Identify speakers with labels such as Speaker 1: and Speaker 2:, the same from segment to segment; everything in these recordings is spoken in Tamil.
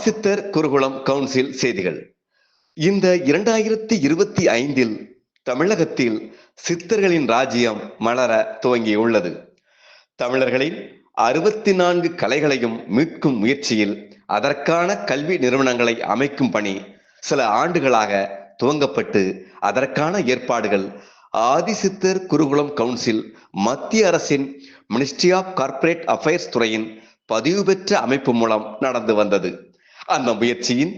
Speaker 1: ஆதிசித்தர் குருகுலம் கவுன்சில் செய்திகள். இந்த 2025 தமிழகத்தில் சித்தர்களின் ராஜ்யம் மலர துவங்கியுள்ளது. தமிழர்களின் 64 கலைகளையும் மீட்கும் முயற்சியில் அதற்கான கல்வி நிறுவனங்களை அமைக்கும் பணி சில ஆண்டுகளாக துவங்கப்பட்டு அதற்கான ஏற்பாடுகள் ஆதிசித்தர் குருகுலம் கவுன்சில் மத்திய அரசின் மினிஸ்ட்ரி ஆஃப் கார்ப்பரேட் அஃபேர்ஸ் துறையின் பதிவு பெற்ற அமைப்பு மூலம் நடந்து வந்தது. அந்த முயற்சியின்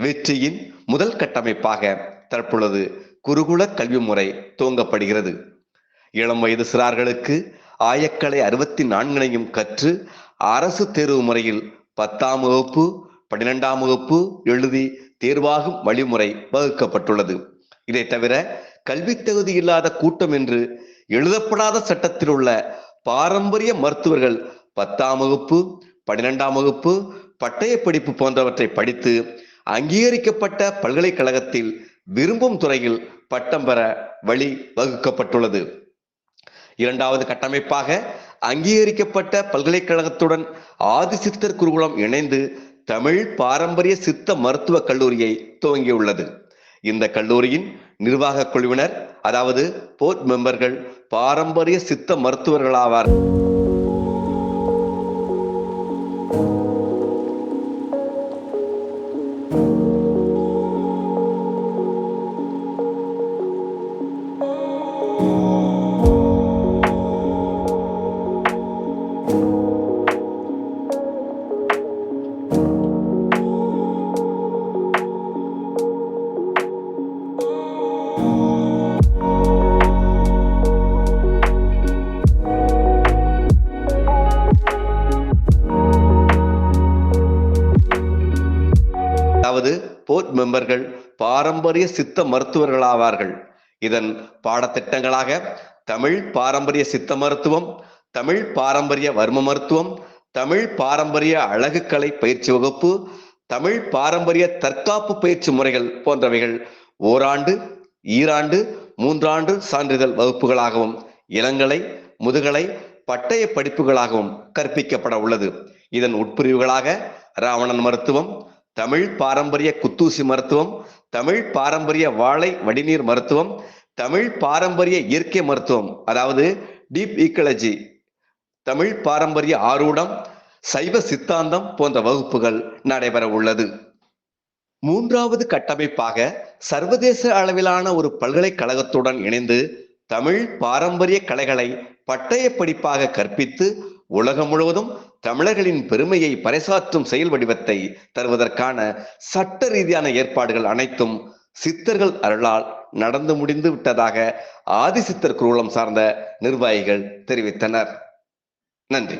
Speaker 1: வெற்றியின் முதல் கட்டமைப்பாக தற்பொழுது குருகுல கல்வி முறை துவங்கப்படுகிறது. இளம் வயது சிறார்களுக்கு ஆயக்கலை 64 கற்று அரசு தேர்வு முறையில் 10ஆம் வகுப்பு 12ஆம் வகுப்பு எழுதி தேர்வாகும் வழிமுறை வகுக்கப்பட்டுள்ளது. இதை தவிர கல்வி தகுதி இல்லாத கூட்டம் என்று எழுதப்படாத சட்டத்தில் உள்ள பாரம்பரிய மருத்துவர்கள் 10ஆம் வகுப்பு 12ஆம் வகுப்பு பட்டய படிப்பு போன்றவற்றை படித்து அங்கீகரிக்கப்பட்ட பல்கலைக்கழகத்தில் விரும்பும் துறையில் பட்டம் பெற வழி வகுக்கப்பட்டுள்ளது. இரண்டாவது கட்டமைப்பாக அங்கீகரிக்கப்பட்ட பல்கலைக்கழகத்துடன் ஆதிசித்தர் குருகுலம் இணைந்து தமிழ் பாரம்பரிய சித்த மருத்துவ கல்லூரியை துவங்கியுள்ளது. இந்த கல்லூரியின் நிர்வாக குழுவினர், அதாவது போர்ட் மெம்பர்கள், பாரம்பரிய சித்த மருத்துவர்களாவார். அதாவது போர்ட் மெம்பர்கள் பாரம்பரிய சித்த மருத்துவர்களாவார்கள். இதன் பாடத்திட்டங்களாக தமிழ் பாரம்பரிய சித்த மருத்துவம், தமிழ் பாரம்பரிய வர்ம மருத்துவம், தமிழ் பாரம்பரிய அழகுக்கலை பயிற்சி வகுப்பு, தமிழ் பாரம்பரிய தற்காப்பு பயிற்சி முறைகள் போன்றவைகள் ஓராண்டு, ஈராண்டு, 3 ஆண்டு சான்றிதழ் வகுப்புகளாகவும் இளங்கலை, முதுகலை, பட்டய படிப்புகளாகவும் கற்பிக்கப்பட உள்ளது. இதன் உட்பிரிவுகளாக ராவணன் மருத்துவம், தமிழ் பாரம்பரிய குத்தூசி மருத்துவம், தமிழ் பாரம்பரிய வாழை வடிநீர் மருத்துவம், தமிழ் பாரம்பரிய இயற்கை மருத்துவம், அதாவது டீப் ஈக்காலஜி, தமிழ் பாரம்பரிய ஆரூடம், சைவ சித்தாந்தம் போன்ற வகுப்புகள் நடைபெற உள்ளது. மூன்றாவது கட்டமைப்பாக சர்வதேச அளவிலான ஒரு பல்கலைக்கழகத்துடன் இணைந்து தமிழ் பாரம்பரிய கலைகளை பட்டய படிப்பாக கற்பித்து உலகம் முழுவதும் தமிழர்களின் பெருமையை பறைசாற்றும் செயல் வடிவத்தை தருவதற்கான சட்ட ரீதியான ஏற்பாடுகள் அனைத்தும் சித்தர்கள் அருளால் நடந்து முடிந்து விட்டதாக ஆதிசித்தர் குருகுலம் சார்ந்த நிர்வாகிகள் தெரிவித்தனர். நன்றி.